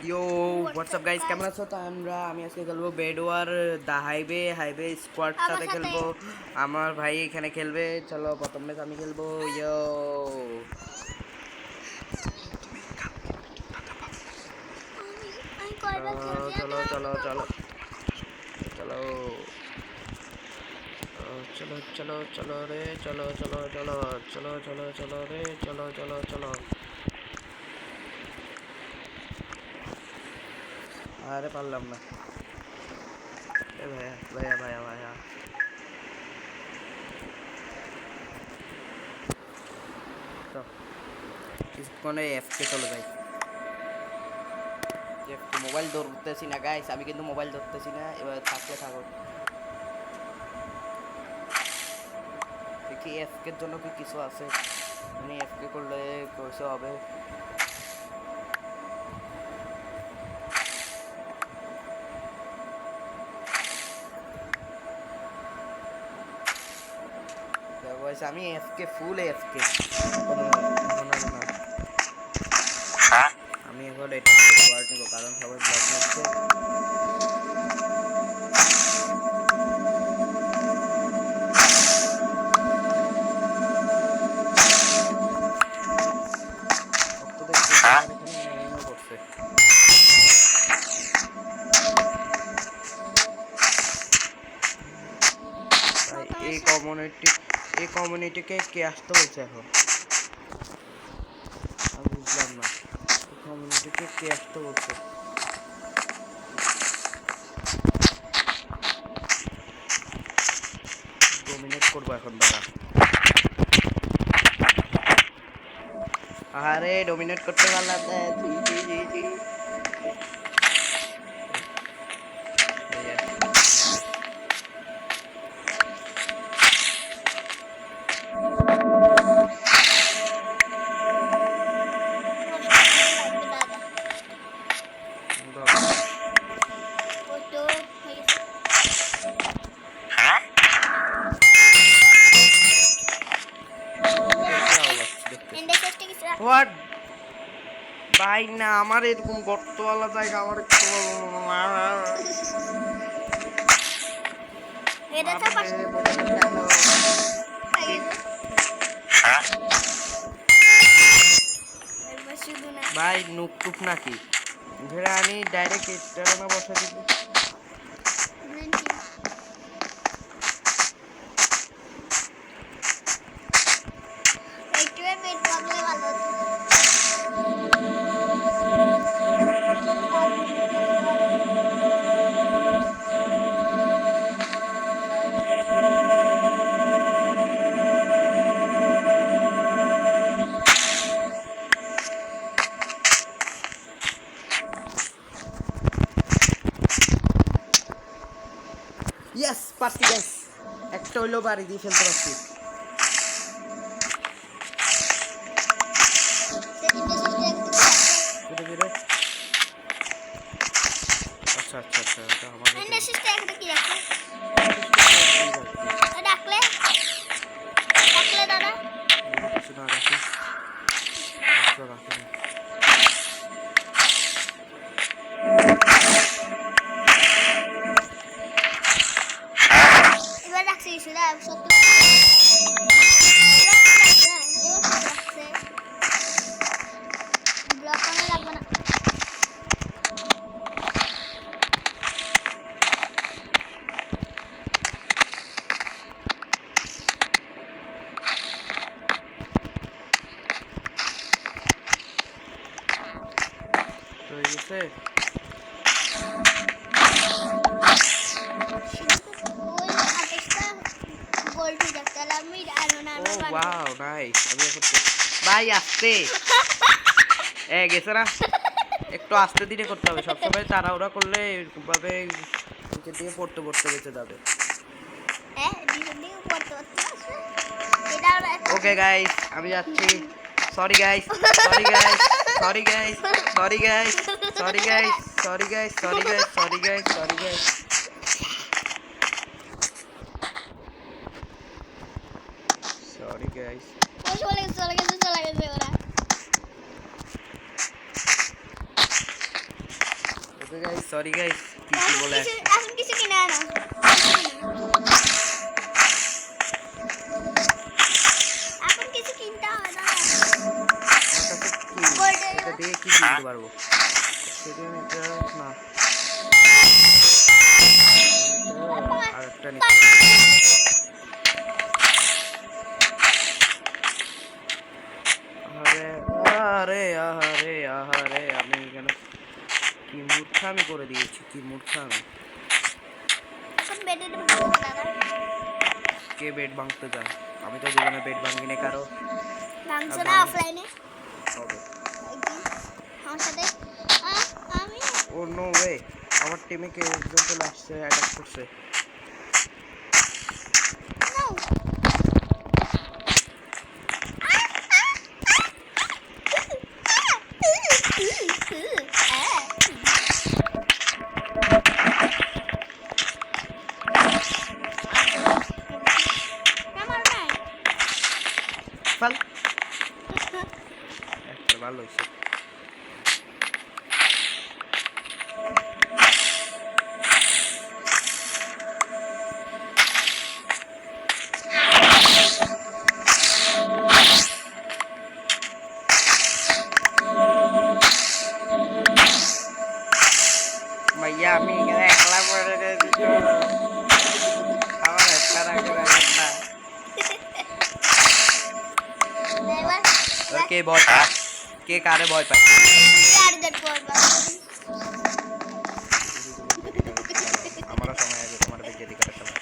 ইয়ো WhatsApp guys, কেমন আছো? তো আমি আজকে খেলবো বেড ওয়ার দা হাইওয়ে স্কোয়াড আমার সাথে সাথে খেলবো। আমার ভাই এখানে খেলবে। চলো প্রথম ম্যাচ আমি খেলবো। ইয়ো আমি কয়বার খেলছি চলো জানো চলো বাবা? চলো চলো চলো চলো চলো রে, চলো চলো চলো চলো চলো চলো রে, চলো চলো চলো। আরে পারলাম না। এ ভাইয়া ভাইয়া ভাইয়া ভাইয়া তো কিছুক্ষণে এফকে চলে যাই। মোবাইল ধরতেছি না গাইস, আমি কিন্তু মোবাইল ধরতেছি না। এবার থাকলে থাকো। দেখি এফকে জন্য কি কিছু আছে, মানে এফকে করলে কিছু হবে। গাইস আমি এফকে ফুল এফকে এখন। এখন আর না, আমি এখন এটা ওয়ার্ড নেব কারণ সবাই ব্লক নিচ্ছে। তো দেখছি আমার এখানে মেইনও করছে। ভাই এই কমিউনিটিকে কে আসতে বলছে এখন? আমি বুঝলাম না, এই কমিউনিটিকে কে আসতে বলছে? ডোমিনেট করবো এখন দাঁড়া। আরে ডোমিনেট করতে পারলাম না। জি জি জি জি ভাইয়া তোমার সময় লাগবে দাদা। দাও। ওই তো হয়ে গেছে। এটা কি আওয়াজ দেখতেছি? এন্ডের শেষটা কিছু রাখো। হোয়াট ভাই, না আমার এরকম গর্তওয়ালা জায়গা আমার একটু এটা তো মারবে পাশে বলছে কেন? হয়ে কি গেছে। এবার শুধু না ভাই, নুক টুক নাকি ধরে আনি ডাইরেক্ট এটার না বসা দিব। গ্রিন টি একটু পেট পাতলে ভালো হতো। ইয়েস পারছি গাইস, একটা হইলো বাড়ি দিয়ে ফেলতে পারছি। এন্ডের শেষটা একটু কি রাখো। ধীরে ধীরে। আচ্ছা আচ্ছা আচ্ছা, এটা আমাদের এন্ডের শেষটা একটু কি রাখো। সিস্টেমে কি রাখবো? ডাকলে ডাকলে দাদা। যদি কিছু না রাখি, কিছু রাখি না। এবার রাখছি কিছু না সত্যি এবার কি রাখছে এবার কি রাখছে ব্লক করা লাগবে না। তো হয়ে গেছে। শুধু তো ওই 28টা গোল্ড হয়ে যাক তাহলে আমি আরো না ও আরো বাড়বো। Wow nice. আমি এখন ভাই আসতে গেছে না, একটু আস্তে ধীরে করতে হবে সবসময়। তাড়াহুড়া করলে এরকম ভাবে নিচের দিকে পড়তে পড়তে বেঁচে যাবে। হ্যাঁ নিচের দিকে পড়তে পড়তে আসবে। এটা আর একটা ওকে গাইস, আমি যাচ্ছি। Sorry guys, sorry guys, sorry guys, sorry guys, sorry guys, sorry guys, sorry guys, sorry guys, sorry guys, sorry guys. ও চলে গেছে ওরা। ওকে গাইস, সরি গাইস, কি বলে আসছে। এখন কিছু কিনে আনো। এখন কিছু কিনতে হবে না। আমার কাছে কি এটা দিয়ে কি কিনতে পারবো? সেদিন এটা না, আর একটা নিতে হবে। আরে আহারে আহারে, আমি এখানে কি মূর্খামি করে দিয়েছি, কি মূর্খামি। এখন বেডে ঢুকবো দাদা। কে বেড ভাঙতে যায়? আমি তো জীবনে বেড ভাঙিনি কারো। ভাঙছো না অফলাইনে? হবে। একদিন আমার সাথে আমি ও নো ওয়ে, আমার টিমে কেউ একজন চলে আসছে, অ্যাটাক করছে। No. ফাল একটা ভালো হয়েছে। ভাইয়া আমি এখানে একলা পড়ে রয়েছি, আমার একটা রাখে রাখেন না। কে ভয় পায়? কে কারে ভয় পায়? আমারও সময় আছে তোমার বেজেদি করার সময়।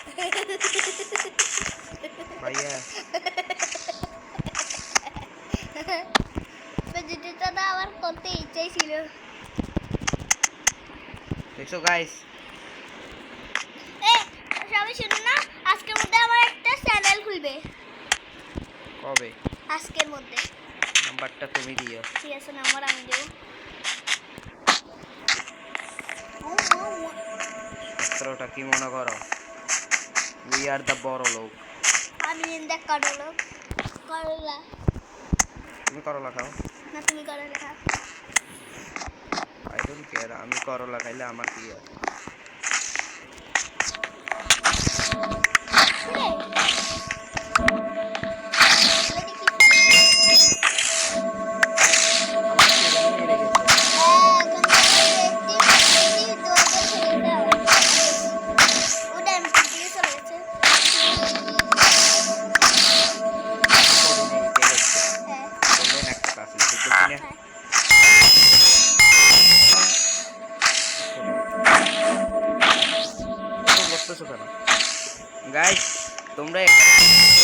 ভাইয়া যেটা আমার করতে ইচ্ছাই ছিল। দেখছো গাইস, সবাই শুনুন না, আজকের মধ্যে আমার একটা চ্যানেল খুলবে। কবে? আজকের মধ্যে। নাম্বারটা তুমি দিও। ঠিক আছে, নাম্বার আমি দেবো। সতেরোটা কি মনে করো? উই আর দ্য বড় লোক। আমি দেখ করলো করলা। তুমি করলা খাও? না, তুমি করলা খাও। আই ডোন্ট কেয়ার, আমি করলা খাইলে আমার কি আছে? আমার সেখানে মেরে গেছে। করি নেই, কে গেছে? বললেন একটা কাজ লিখে দেখি না। করতেছো কেন গাইস? তোমরা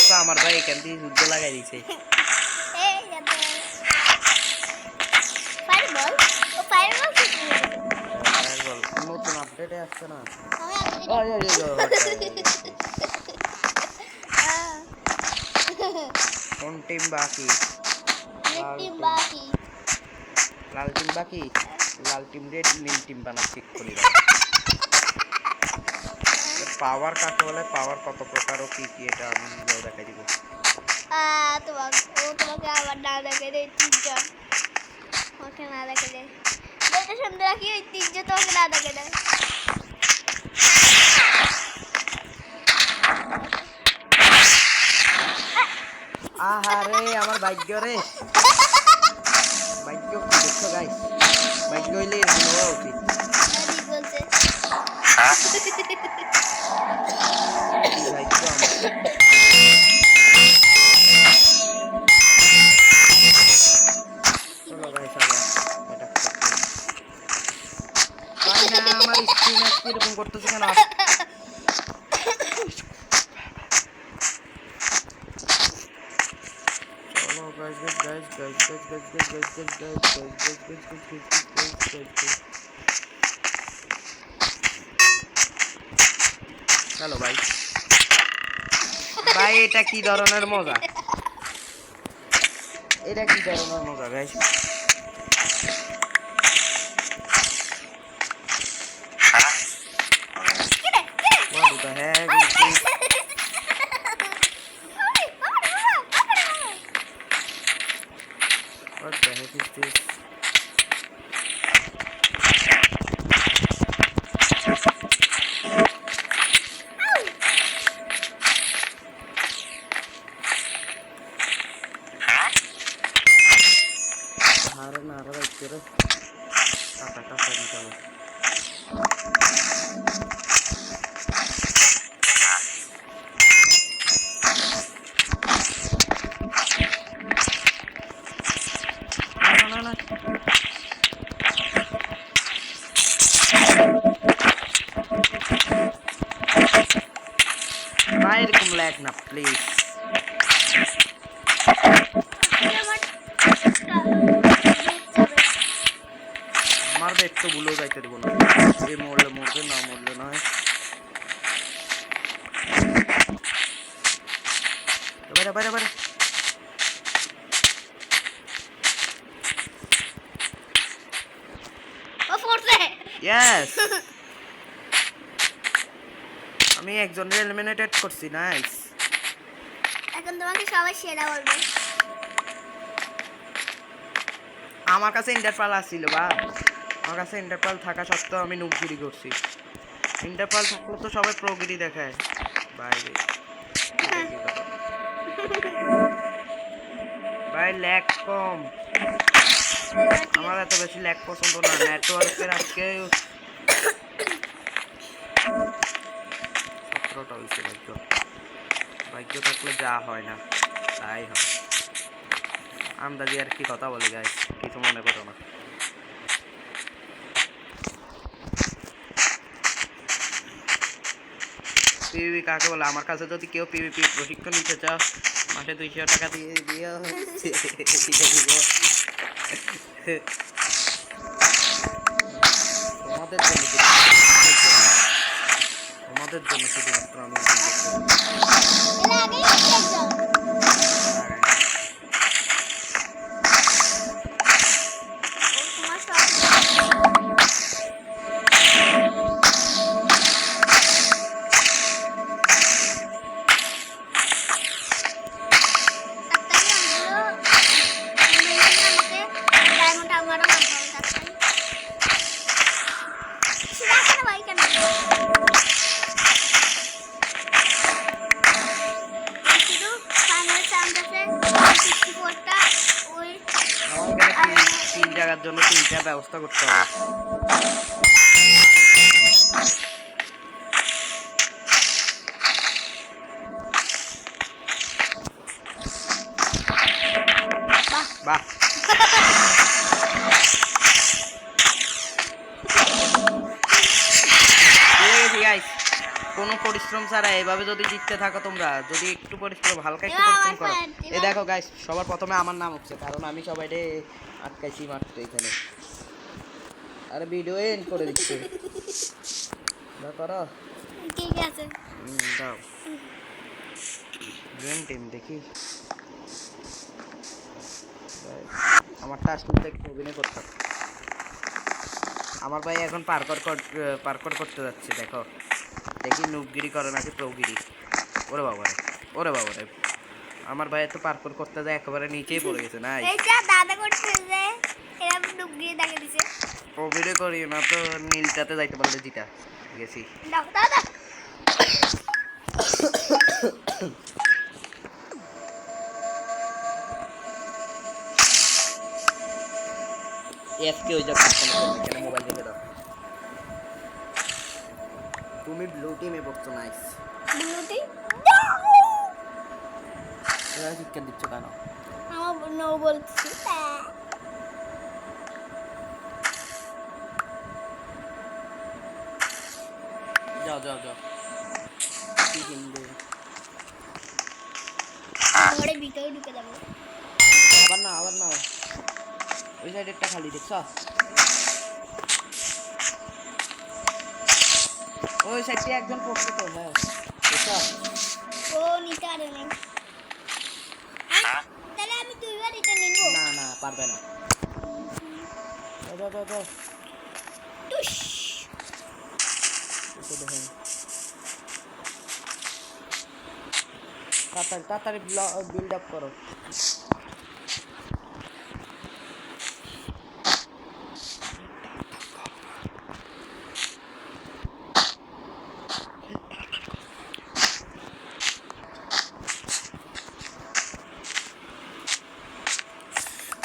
তো আমার ভাই এখান থেকে যুদ্ধ লাগাই দিছে। নতুন আপডেটে আসছে না? কোন টিম বাকি? লাল টিম বাকি। লাল টিম রেড, নীল টিম বানা ঠিক করি। পাওয়ার কাকে বলে, পাওয়ার কত প্রকার ও কি কি, এটা আমি নিজেও দেখাই দিব। তোমাকে আবার না দেখে দেয় তিনজন, তোমাকে না দেখে দেয়। সুন্দর রাখি ওই তিনজন তোমাকে না দেখে দেয়। আহারে আমার ভাগ্য রে, ভাগ্য কি দেখছো গাইস? ভাগ্য হইলে এরকম হওয়া উচিত। কি ভাগ্য আমার। চলো গাইস আবার এটা ভাই না, আমার স্ক্রিন আজকে এরকম করতেছে কেন? চলো guys guys guys guys guys guys guys guys guys guys guys guys guys guys. চলো ভাই, ভাই এটা কি ধরনের মজা? এটা কি ধরনের মজা guys? What the heck is this? What the heck is this? Tata দিতে হবে। না না না ভাই এরকম ল্যাগ না প্লিজ। আমার বেড তো ভুলেও যাইতে দেবো না, এ মরলে মরবে, না মরলে নয়। বাইরে বাইরে বাইরে ইয়েস, আমি একজনের এলিমিনেটেড করছি। নাইস। এখন তোমাকে সবাই সেরা বলবে। আমার কাছে ইন্টারপাল আসছিল বা আমার কাছে ইন্টারপাল থাকা সত্ত্বেও আমি নুবগিরি করছি। ইন্টারপাল থাকলে তো সবাই প্রগিরি দেখায় বাইরে। ভাই ল্যাগ কম, আমার এত বেশি ল্যাগ পছন্দ না। নেটওয়ার্কের আজকে 17টা হয়েছে। ভাগ্য ভাগ্য থাকলে যা হয় না তাই হয়। আন্দাজি আর কি কথা বলি গাইস, কিছু মনে করো না। পিভিপি কাকে বলে? আমার কাছে যদি কেউ পিভিপি প্রশিক্ষণ নিতে চাও, মাসে 200 টাকা দিয়ে দিও, তোমাদের জন্য, তোমাদের জন্য শুধুমাত্র আমি তিন জায়গার জন্য 3টা ব্যবস্থা করতে হবে। বাহ কোনো পরিশ্রম ছাড়া এভাবে যদি জিততে থাকো তোমরা, যদি একটু পরিশ্রম, হালকা একটু পরিশ্রম করো। এই দেখো গাইস, সবার প্রথমে আমার নাম হচ্ছে, কারণ আমি সবাইকে আটকাইছি মাত্র এখানে। আরে ভিডিও এন্ড করে দিচ্ছে, করো ঠিক আছে। দাও গ্রেন টিম দেখি। আমারটা আসলে একটু অভিনয় করতাম। আমার ভাই এখন পার্কর করতে যাচ্ছে। দেখো দেখি নুবগিরি করে নাকি প্রগিরি। ওরে বাবা রে, ওরে বাবা রে, আমার ভাই তো পার্কর করতে যায় একেবারে নিচেই পড়ে গেছে। না এইটা দাদা করতে যায়, এরা নুবগিরি দেখে দিছে। প্রগিরি করি না তো নীলটাতে যাইতে পারলে জিতা গেছি। দাও দাদা এফকে ওই যখন কেন মোবাইল দেখে দাও। তুমি ব্লু টিমে পড়ছো। নাইস। ব্লু টিম এরা শিক্ষা দিচ্ছ কেন? আমার নো বলছি। যাও যাও যাও, কি কিনবে? ঘরে ভিতরে ঢুকে যাবো। আবার না, আবার না, ওই সাইডেরটা খালি দেখছ? ওই সাইডে একজন পড়ছে তো। হ্যাঁ দেখছ? ও নিতে পারে না। তাহলে আমি দুইবার এটা নিব। না না পারবে না। যাও যাও যাও, টুস এসে দেখেন তাড়াতাড়ি তাড়াতাড়ি বিল্ড আপ করো।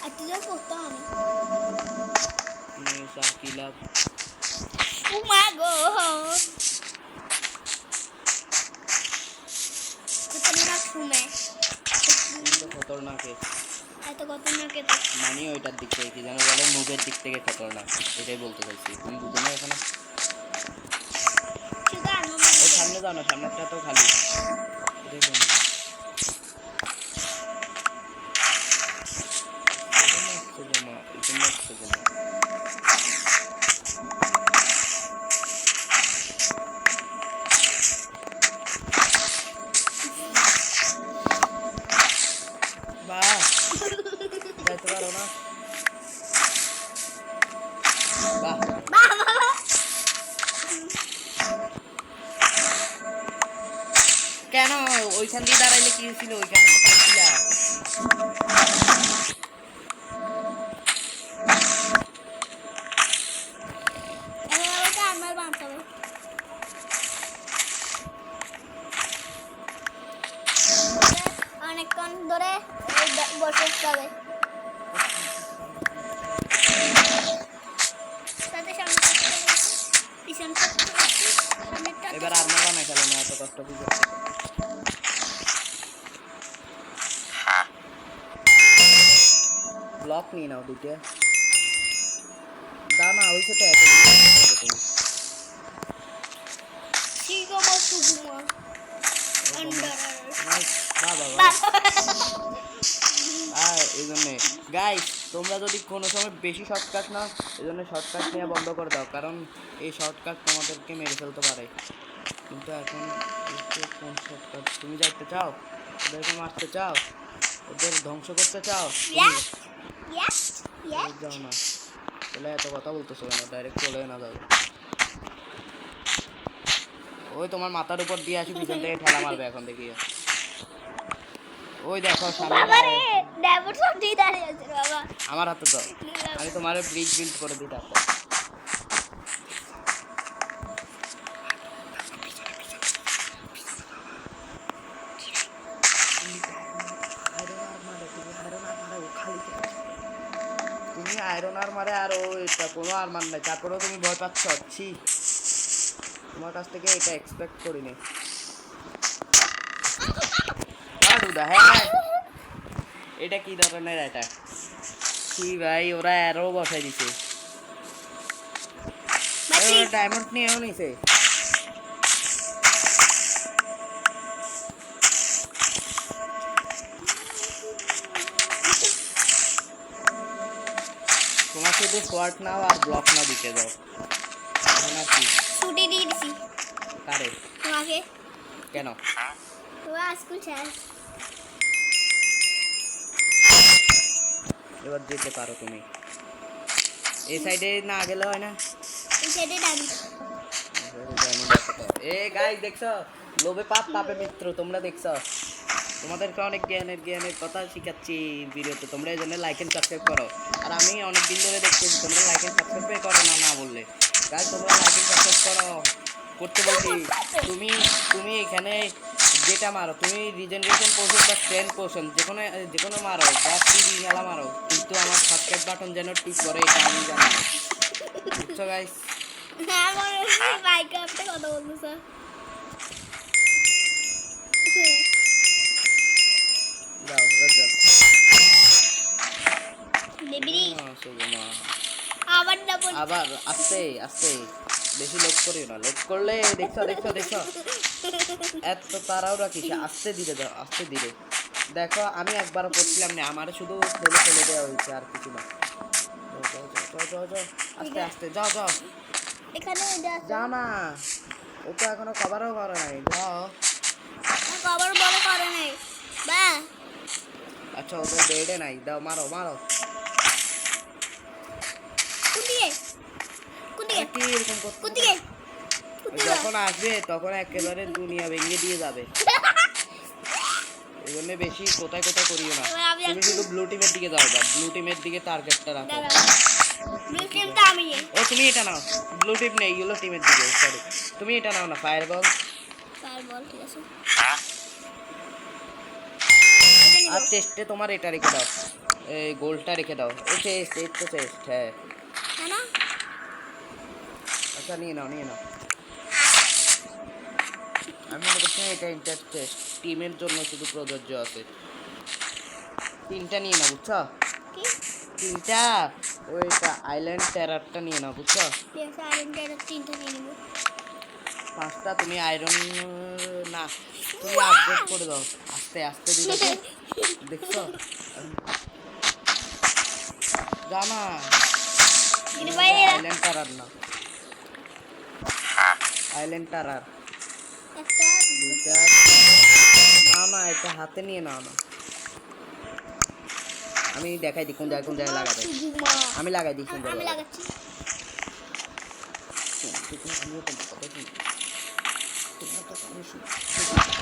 আর তুই করতাম আমি। আর কি লাভ? উমা গো খতরনাক ফুমে কিন্তু খতরনাকে এত খতরনাক এত মানি ওইটার দিক থেকে কি যেন বলে, মুভের দিক থেকে খতরনাক, এটাই বলতে চাইছি। তুমি বুঝো না এখানে? শুধু আনো ওই সামনে যাও না, সামনেটা তো খালি। দেখুন বাহ, যাইতে পারো না? বাহ, কেন ওইখান দিয়ে দাঁড়াইলে কি হয়েছিল? ওইখানে তো পাইছিলা। আমার বাঁচতে হবে অনেকক্ষণ ধরে বসে হবে সাথে এবার আর মারা না খেলো না, এত কষ্ট কি করতে। ব্লক নিয়ে নাও দুইটা, দাও না হয়েছে তো এত তুমি। ঠিক আছে সুকুমার আর এই জন্যে গাইস, তোমরা যদি কোনো সময় বেশি শর্টকাট নাও, এই জন্য শর্টকাট নেওয়া বন্ধ করে দাও, কারণ এই শর্টকাট তোমাদেরকে মেরে ফেলতে পারে। কিন্তু এখন কোন শর্টকাট তুমি যাইতে চাও? ওদেরকে মারতে চাও? ওদের ধ্বংস করতে চাও? যাও না, তাহলে এত কথা বলতেছো কেন? ডাইরেক্ট চলে না যাবে। ওই তোমার মাথার উপর দিয়ে আসি, পিছন থেকে ঠেলা মারবে এখন দেখি। ওই দেখো সামনে আমার হাতে তো, আমি তোমার ব্রিজ বিল্ড করে দিই। তারপর তুমি আয়রন আর মারে, আর ও এটা কোনো আর মান নাই, তারপরেও তুমি ভয় পাচ্ছ। ছি, তোমার কাছ থেকে এটা এক্সপেক্ট করিনি। হ্যাঁ, এটা কি ধরনের? এটা কি ভাই, ওরা আরো বসাই দিছে। ডায়মন্ড নিয়েও নিছে। তোমার শুধু শর্ট নাও আর ব্লক নাও দিতে দাও। কি ছুটি দিয়ে দিছি কারে? তোমাকে। কেন? তোমার স্কুল শেষ। এবার যেতে পারো তুমি। এই সাইডে না গেলে হয় না? এই সাইডে ডাবি। এ গাইস দেখছো, লোভে পাপ পাপে মিত্র। তোমরা দেখছো, তোমাদেরকে অনেক জ্ঞানের কথা শিখাচ্ছি ভিডিওতে। তোমরা এই জন্য লাইক এন্ড সাবস্ক্রাইব করো। আর আমি অনেক দিন ধরে দেখতেছি তোমরা লাইক এন্ড সাবস্ক্রাইব করো না, না বললে। গাইস তোমরা লাইক এন্ড সাবস্ক্রাইব করো, করতে বলছি। তুমি এখানে যেটা মারো, তুমি রিজেনারেশন পোশন বা স্ট্রেন্থ পোশন যে কোনো মারো, বা টিভি খেলা মারো, কিন্তু আমার সাবস্ক্রাইব বাটন যেন টিপ করে, এটা আমি জানি না। বুঝছো গাইস? হ্যাঁ, মনে হচ্ছে মাইকে আপনি কথা বলতেছ। যাও যাও বেবি সুগমা। আবার না বল। আবার আস্তে আস্তে, বেশি লোড করিও না। লোড করলে দেখছো এত তারাও রাখিস। আস্তে ধীরে দাও, আস্তে ধীরে। দেখো আমি একবারও পড়ছিলাম না, আমার শুধু ফেলে দেওয়া হয়েছে, আর কিছু না। আস্তে আস্তে যাও যাও। এখানে যাও না, ও তো এখনো কভারও করে নাই। যাও, কভার বলে করে নাই বা। আচ্ছা ও তো বেডে নাই। দাও, মারো মারো। যখন আসবে তখন একেবারে দুনিয়া ভেঙে দিয়ে যাবে। এই জন্য বেশি কোথায় করিও না। তুমি শুধু ব্লু টিমের দিকে যাও, ব্লু টিমের দিকে টার্গেটটা রাখো। ও তুমি এটা নাও, ব্লু টিম নেই, ইয়েলো টিমের দিকে। সরি, তুমি এটা নাও না, ফায়ারবল। ঠিক আছে। আর চেস্টে তোমার এটা রেখে দাও, এই গোলটা রেখে দাও। এই চেস্ট, এই তো চেস্ট। হ্যাঁ, আচ্ছা নিয়ে নাও নিয়ে নাও। আমি মনে করছি এটা ইন্টারটেস্ট টিমের জন্য শুধু প্রযোজ্য আছে। 3টা নিয়ে নাও বুঝছো, কি 3টা ওইটা আইল্যান্ড টেরারটা নিয়ে নাও বুঝছো। ঠিক আছে আইরন 3টা নিয়ে নেবো। 5টা তুমি আয়রন না তুমি আপগ্রেড করে দাও আস্তে আস্তে দিলে দেখছো জানা কিন্তু ভাই আইল্যান্ড টেরার না আইল্যান্ড টেরার একটা 2টা না না এটা হাতে নিয়ে নাও না। আমি দেখাই দিই কোন জায়গায় লাগাবে। সুগুমা আমি লাগাই দিই সুন্দর আমি লাগাচ্ছি।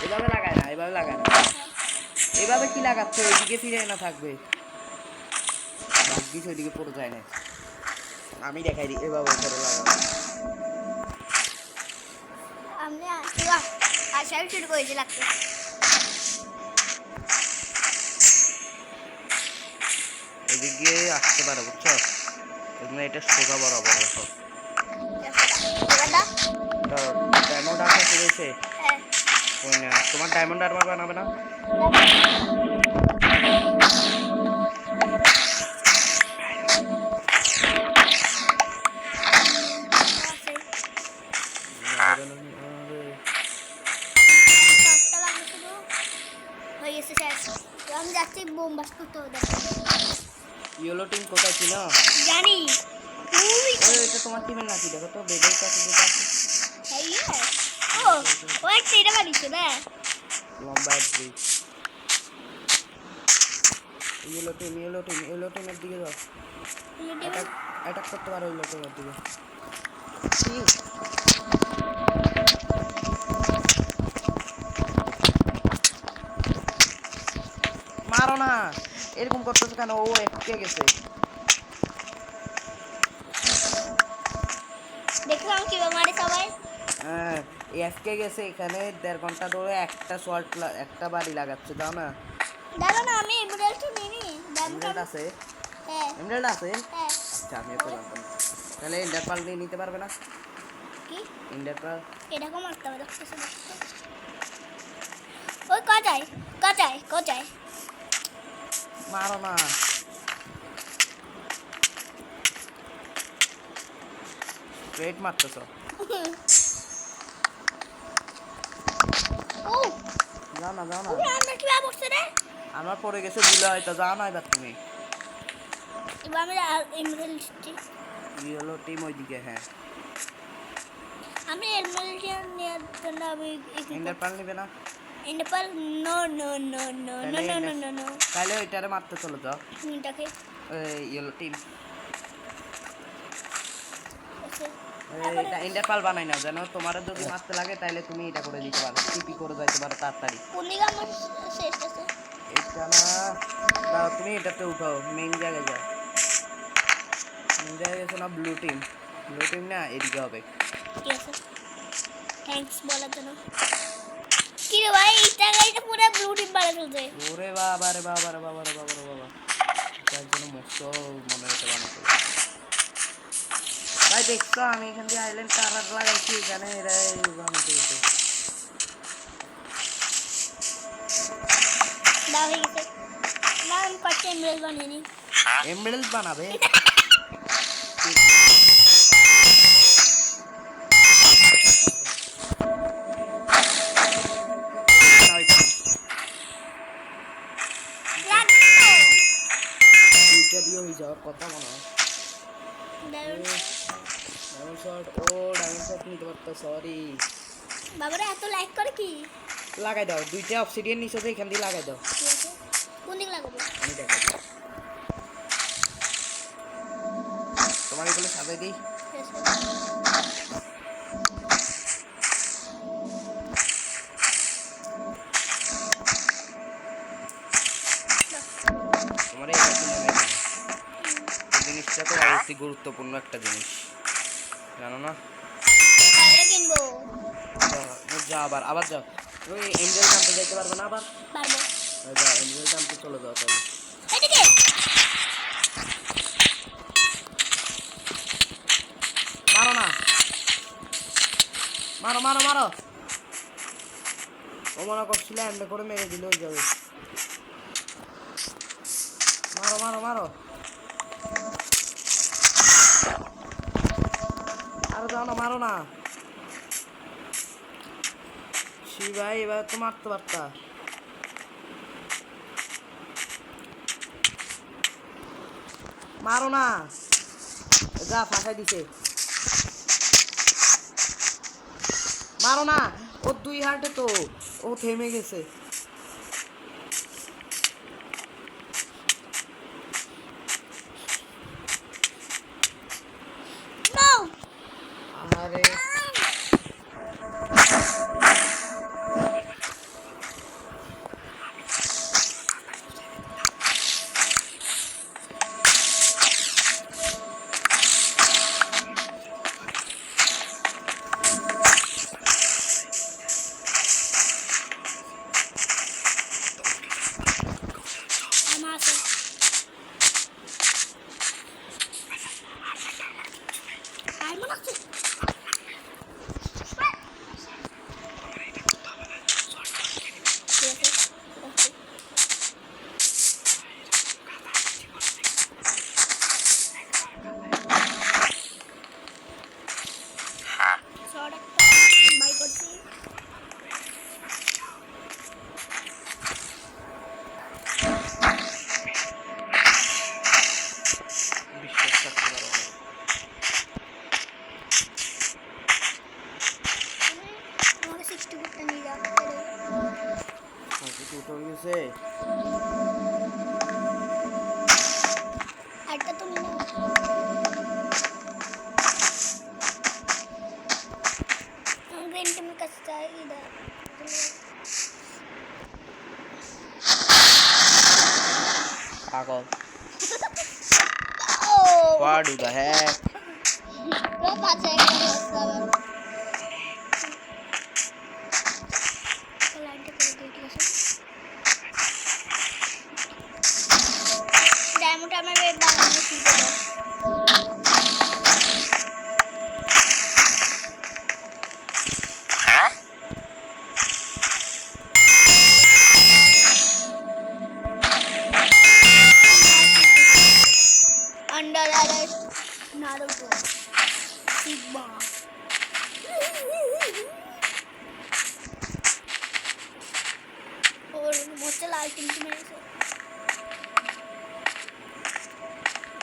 এভাবে লাগায় না এভাবে লাগায় না এভাবে কি লাগাচ্ছে ওইদিকে ফিরে না থাকবে ভাগ্যিস ওইদিকে পড়ে যায় না। আমি দেখাই দিই এভাবে করে লাগাবো। আমি আশাই শুরু করেছি লাগতে। এদিকে আসতে পারে বুঝছো এখানে এটা সোজা বরাবর রাখো। ডায়মন্ড আসা শুরু হয়েছে হ্যাঁ ওই না তোমার ডায়মন্ড আর্মার বানাবে না হয়ে গেছে শেষ। আমি যাচ্ছি বোম বাস করতে হবে। ইয়েলো টিম কোথায় ছিল জানি ওই এটা তোমার টিমের নাকি দেখো তো বেডের কাছে যেটা আছে ও ও একটা এটা বানিয়েছে না লম্বা ব্রিজ। ইয়েলো টিমের দিকে যাও অ্যাটাক করতে পারো ইয়েলো টিমের দিকে। মারো না এরকম করতেছো কেন ও এটকে গেছে দেখলাম কিভাবে মারে সবাই। হ্যাঁ এফকে গেছে এখানে 1.5 ঘন্টা ধরে একটা শর্ট একটা বাড়ি লাগাচ্ছে দাও না। দাঁড়া না আমি এমরাল্ডটা নিয়ে নি এমরাল্ড আছে হ্যাঁ এমরাল্ড আছে হ্যাঁ আচ্ছা আমি তো জানতাম না। তাহলে ইন্ডার পাল নিয়ে নিতে পারবে না কি ইন্ডার পাল এরকম মারতে হবে দেখতেছো ওই কোথায় মারো না স্ট্রেট মারতেছ ও যাও না আমরা কি করছে রে আমার পড়ে গেছে ভুলে হয়তো যাও না এবার তুমি এবার আমি এমরাল্ড ইয়েলো টিম ওইদিকে হ্যাঁ আমি এমরাল্ড নেওয়ার জন্য আমি ইন্ডার পাল নিবে না ইন্ডাপাল নো তাহলে ওইটারে মারতে চলে যাও মিনটাকে ইয়েলো টিম আচ্ছা এটা ইন্ডার পাল বানাই না জানো তোমার যদি মারতে লাগে তাহলে তুমি এটা করে দিতে পারো টিপি করে যাইতে পারো তাড়াতাড়ি কোন দিকে আমার শেষ আছে এটা না দাও তুমি এটাতে উঠাও মেইন জায়গায় যাও মেইন জায়গায় গেছো না ব্লু টিম না এদিকে হবে ঠিক আছে থ্যাঙ্কস বলার জন্য কি রে ভাই এটা পুরো ব্লু টিম বাড়া চলছে ওরে বাবা তার জন্য মুক্ত মনে হতে বানাতে ভাই দেখছো আমি এখান দিয়ে আইল্যান্ড টারার লাগাইছি এখানে এরা বানাতে গেছে দাও হয়ে গেছে না আমি কয়েকটা এমরাল্ড বানিয়ে নি এমরাল্ড বানাবে দিয়ে হয়ে যাওয়ার কথা মনে হয় ডায়মন্ড শট নিতে পারতো সরি বাবারা এত লাইক করে কি লাগাই দাও 2টা অবসিডিয়ান নিচে এখান দিয়ে লাগাই দাও ঠিক আছে কোন দিকে লাগাবো আমি দেখাই দিই তোমার এগুলো সাজাই দিই তোমার এই জিনিসটা তো অতি গুরুত্বপূর্ণ একটা জিনিস জানো না এটা কিনবো যা আবার যাও ওই এঞ্জেল টানতে যাইতে পারবে না আবার পারবো যাও এঞ্জেল টানতে চলে যাও তাহলে এদিকে মারো না মারো মারো মারো। ও মনে করছিল এমনি করে মেরে দিলে হয়ে যাবে। মারো মারো মারো। আরো যাও না, মারো না। সি ভাই এবার তো মারতে পারতা। মারো না, যা ফাঁসাই দিছে। মারো না, ও 2 হার্টে তো ও থেমে গেছে। নো আরে আমার আছে ডায়মন্ড আছে ঠিক আছে শর্ট একটা বাই করছি বিশ্বাস করতে পারো না। আমাকে 60 করতে নিয়ে যা কিছু উঠে গেছে। আরেকটা তুমি না গ্রিন টিমের কাছে চাই ইধর পাগল। ও What do the heck? লো পাঁচে একটা লাইনটা করে দিয়ে ঠিক আছে ডায়মন্ড আমার বানানো শিখে দাও Under arrest, Naruto, Sigma. और मुझे लाल टीम की मेरे से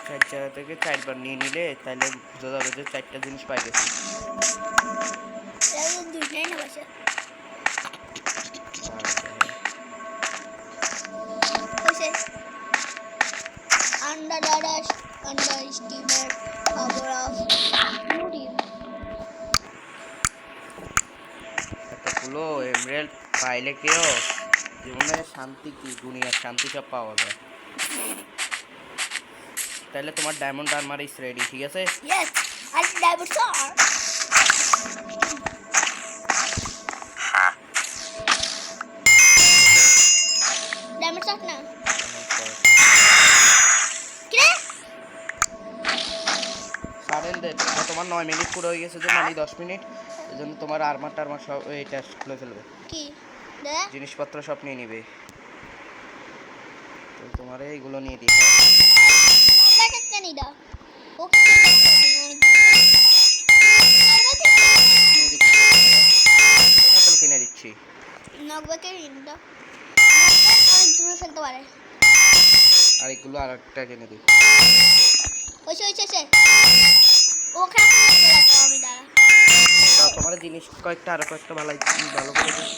4 জায়গা থেকে 4বার নিয়ে নিলে তাহলে বোঝা যাবে যে 4টা জিনিস পাই গেছি। यार दूध नहीं ना बचा वैसे Under arrest, underestimate power of Nuri. এতগুলো এমরাল্ড পাইলে কেউ জীবনে শান্তি কি, দুনিয়ার শান্তি সব পাওয়া যায়। তাহলে তোমার ডায়মন্ড আর্মার ইজ রেডি, ঠিক আছে? Yes, I diamond sword. Diamond sword ना क्या সারেন্ডার তোমার 9 মিনিট পুরো হয়ে গেছে, যে মানে 10 মিনিট। এজন্য তোমার আর্মার টার্মার সব এইটা খুলে ফেলবে, की दे জিনিসপত্র সব নিয়ে নিবে। তো তোমার এইগুলো নিয়ে দিতে नब्बे कितने नहीं दा ओके কিনে দিচ্ছি। नब्बे के नहीं दा और दूर चलते वाले আর এগুলো আর একটা কিনে দিই। ওইসে ওকে আমি দাঁড়া তাও তোমার জিনিস কয়েকটা আরো কয়েকটা ভালো ভালো করে দিই।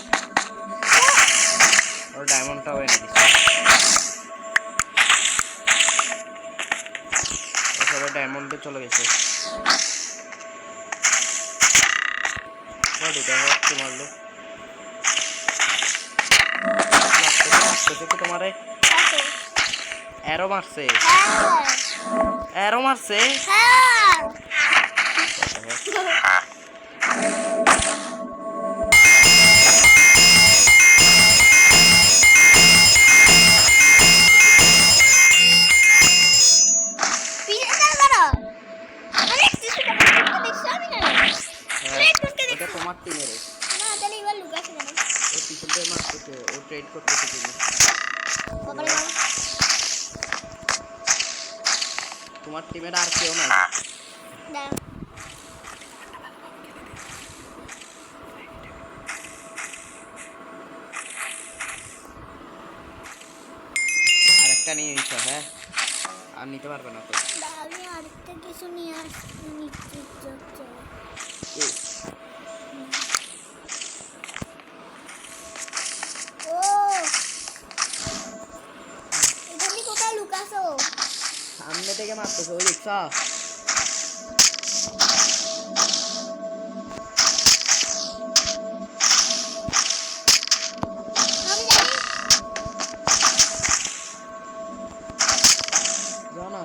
আর ডায়মন্ডটাও এনে দিচ্ছি। সবাই ডায়মন্ডে চলে গেছে। কি মারলো তোমারে অ্যারো মারছে, অ্যারো মারছে। এটা তোমার টিমের না তাহলে এবার লুকাস কেন ও পিছন থেকে মারতেছে, ও ট্রেড করতেছে তুমি। বাবারে বাবা তোমার টিমের আর কেউ নাই। দাঁড়া আরেকটা নিয়ে নিছো, হ্যাঁ আর নিতে পারবে না তো। আমি আরেকটা কিছু নিয়ে আসছি নিচ্ছি চল এ, ও এখানে কোথায় লুকাছো সামনে থেকে মারতেছে, ওই দেখছো? আমি জানি যাও না,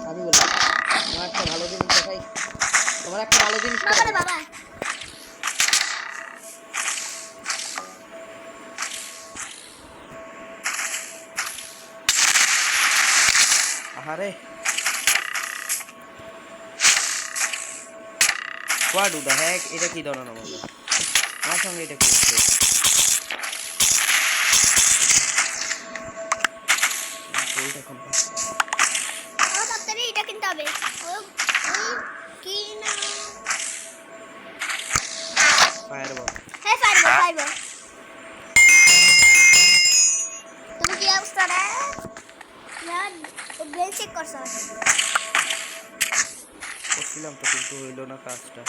আমি বলি তোমার একটা ভালো জিনিস দেখাই, তোমার একটা ভালো জিনিস বাবারে দেখাই। বাবা আরে হোয়াট ডু দ্য হেক, এটা কি ধরনের বলো আমার সঙ্গে, এটা কি হচ্ছে? গোলটা কোন পাশে? আমার তাড়াতাড়ি এটা কিনতে হবে ওই কি না ফায়ারবল। হ্যাঁ পারবো তুমি কি অবস্থা রে না ব্রেন চেক করছো করছিলাম তো, কিন্তু হইলো না কাজটা।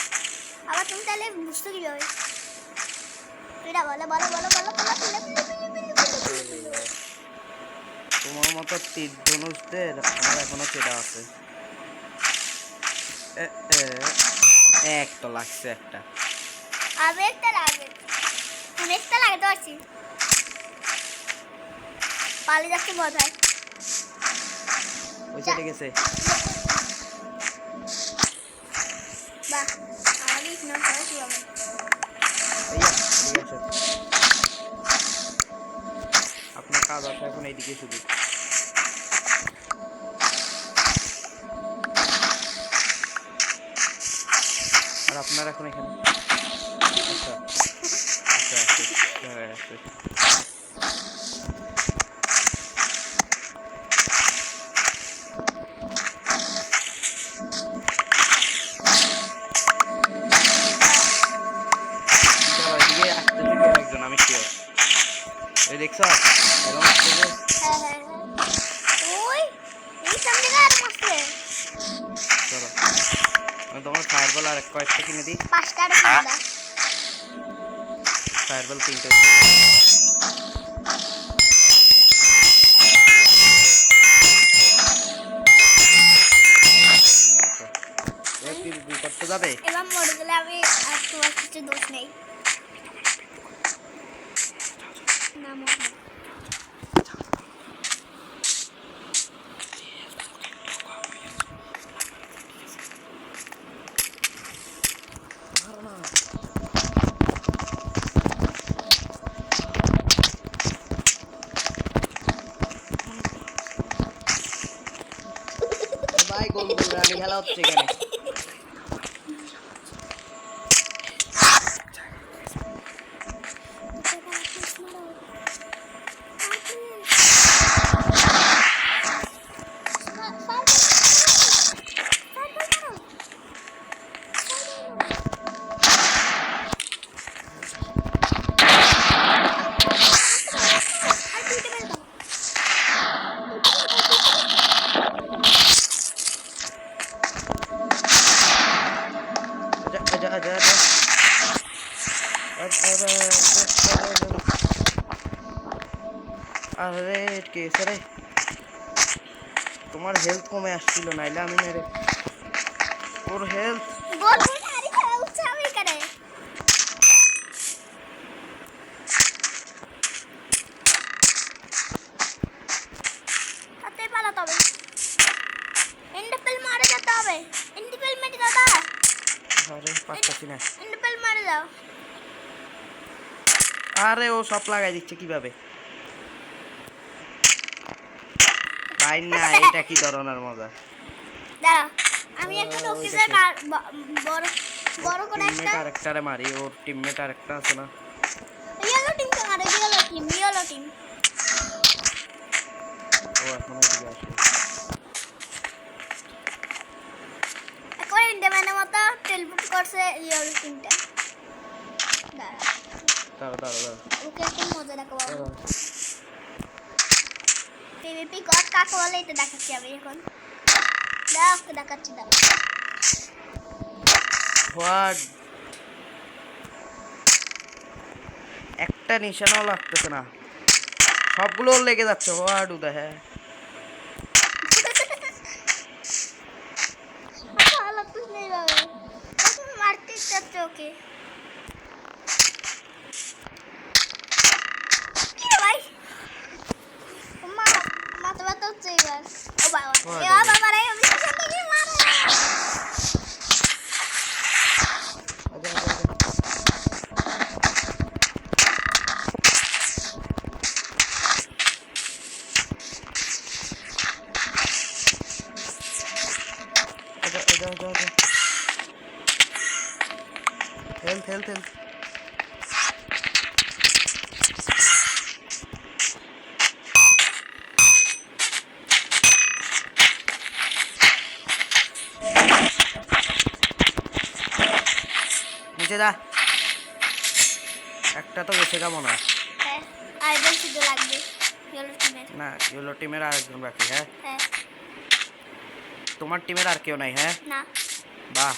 আবার তুমি তাহলে বুঝতে কিভাবে এটা বলো তোমার মতো তীর ধনুষদের আমার এখনো চেটা আছে। এক তো লাগছে একটা। আমি একটা লাগে আমি একটা লাগাতে পারছি পালিয়ে যাচ্ছে বোধহয় ওই চেটে গেছে। বাহ আমাকে ইগনোর করা কিভাবে ভাইয়া এদিকে আসো। আপনার কাজ আছে এখন এইদিকে শুধু। আর আপনার এখন এখানে আচ্ছা আচ্ছা আছে জায়গায় আছে। চলো এদিকে আসতেছে কেউ একজন, আমি শিওর। এই দেখছো এরকম আসতেছে। হ্যাঁ ওই এই সামনে আর মারছে চলো আমি তোমার ফায়ারবল আর কয়েকটা কিনে দিই। 5টা আর কিনা দাও ফায়ারবল 3টে। করতে যাবে এবার মরে গেলে আমি আর তোমার কিছু দোষ নেই না মর না ভাই গোল গোল রানি খেলা হচ্ছে এখানে। আচ্ছা আচ্ছা আরে কেসে রে, তোমার হেলথ কমে আসছিল, নাইলে আমি মেরে ওর হেলথ। আরে পারতাছি না। আরে ও সব লাগাই দিচ্ছে কিভাবে ভাই না, এটা কি ধরনের মজা। দাঁড়া আমি একটা টকিজের বড় বড় করে টিমমেট একটা আরেকটারে মারি, ওর টিমমেট আরেকটা আছে না? ইয়েলো টিম তো মারে, ইয়েলো টিম ও এখন এদিকে আসে। এখন ইন্ডিয়ানের মতো টেলিপোর্ট করছে ইয়েলো টিমটা। দাঁড়া দাঁড়া দাঁড়া দাঁড়া ওকে এখন মজা দেখাবো। দাঁড়া। পিভিপি কর কাকে বলে এটা দেখাচ্ছি আমি এখন। দাও ওকে দেখাচ্ছি, দাও। হোয়াট, একটা নিশানাও লাগতেছে না, সবগুলো ওর লেগে যাচ্ছে। হোয়াট উদা হ্যাঁ ভালো তুই নেই বাবা, তুমি মারতে চাচ্ছ ওকে। কি রে ভাই, মা মাথা ব্যথা হচ্ছে এবার। ও বাবা, এ বাবা রে, আমি সামনে গিয়ে মারো। আচ্ছা, আচ্ছা, আচ্ছা। আচ্ছা, আচ্ছা, আচ্ছা, আচ্ছা। Health health health. নিচে যা, একটা তো গেছে কেমন হয়। হ্যাঁ, আইডল শুধু লাগবে ইয়েলো টিমের। না, ইয়েলো টিমের আরেকজন বাকি। হ্যাঁ, হ্যাঁ, তোমার টিমের আর কেউ নাই? হ্যাঁ, না বাহ।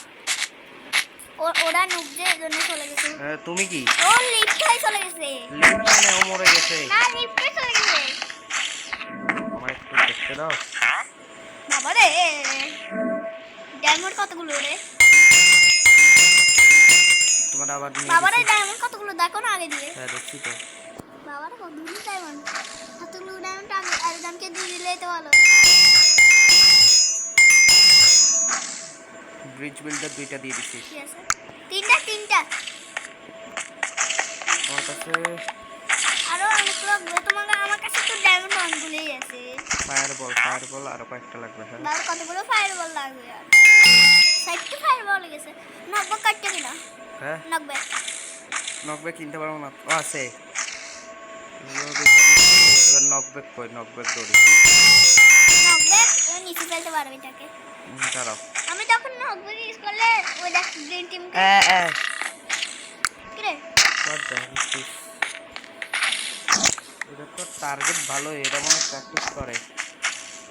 ওরা নুক যে এজন্য চলে গেছে। তুমি কি ও লিফট হয়ে চলে গেছে। লিফট ও মরে গেছে? না, লিফটে চলে গেছে। আমার একটু দেখতে দাও। বাবা রে, ডায়মন্ড কতগুলো রে? তোমার আবার নিয়ে বাবা রে, গেছি। ডায়মন্ড কতগুলো দেখো না আগে দিয়ে। হ্যাঁ দেখছি তো। বাবা রে, কতগুলো ডায়মন্ড, কতগুলো ডায়মন্ড আগে আরেকজনকে দিয়ে দিলেই তো ভালো। ব্রিজ বিল্ডার দুইটা দিয়ে দিছি। ঠিক আছে, তিনটা তোমার কাছে আরো অনেক লাগবে। আমার কাছে তো ডায়মন্ড অনেকগুলোই আছে। ফায়ার বল আরো কয়েকটা লাগবে। হ্যাঁ, বাবা কতগুলো ফায়ার বল লাগবে আর সাইডটা ফায়ার বল গেছে। নকবে কাটতে কিনা, হ্যাঁ নকবে নকব্যাক কিনতে পারবো না। ও আছে, এগুলো দুইটা দিচ্ছি। এবার নকব্যাক কই, নকব্যাক দৌড়ি। নকবে নিচে ফেলতে পারবে এটাকে। দাঁড়াও। আমি তখন নকবে ইউজ করলে ওই দেখ গ্রিন টিম কি রে। What the hell is this? এটা তো টার্গেট ভালো, এটা মনে প্র্যাকটিস করে।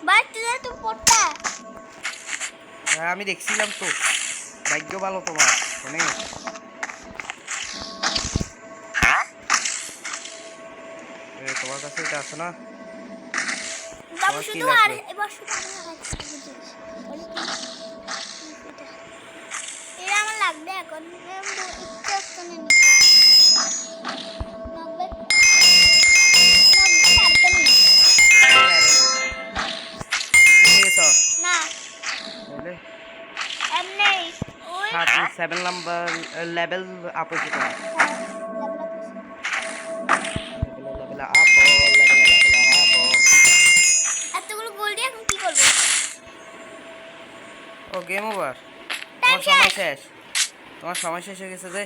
ভাই তুই তো পড়তা। হ্যাঁ আমি দেখছিলাম তো, ভাগ্য ভালো তোমার অনেক। তোমার কাছে এটা আছে না? বাবু তোমার কি শুধু আর লাগবে? এবার শুধু এটা আমার লাগবে এখন। একটু একটু নিতে নকবে কাটতে নি না তাহলে এমনি ওই 7 নাম্বার লেভেল আপ হয়েছে তোমার। Level up, level up. এতগুলো গোল দিয়ে এখন কি করবো? ও গেম ওভার, টাইম তোমার সময় শেষ। শেষ, তোমার সময় শেষ হয়ে গেছে যে।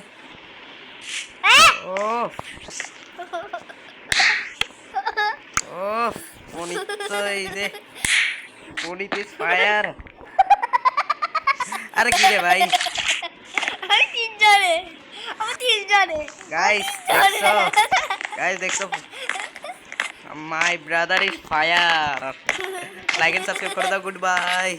ও ও পনিত তো এই যে পনিত ইজ ফায়ার। আরে কি রে ভাই, আমি তিনজনে, আমি তিনজনে গাইস দেখছো my brother is fire. Like and subscribe করে দাও। Good by.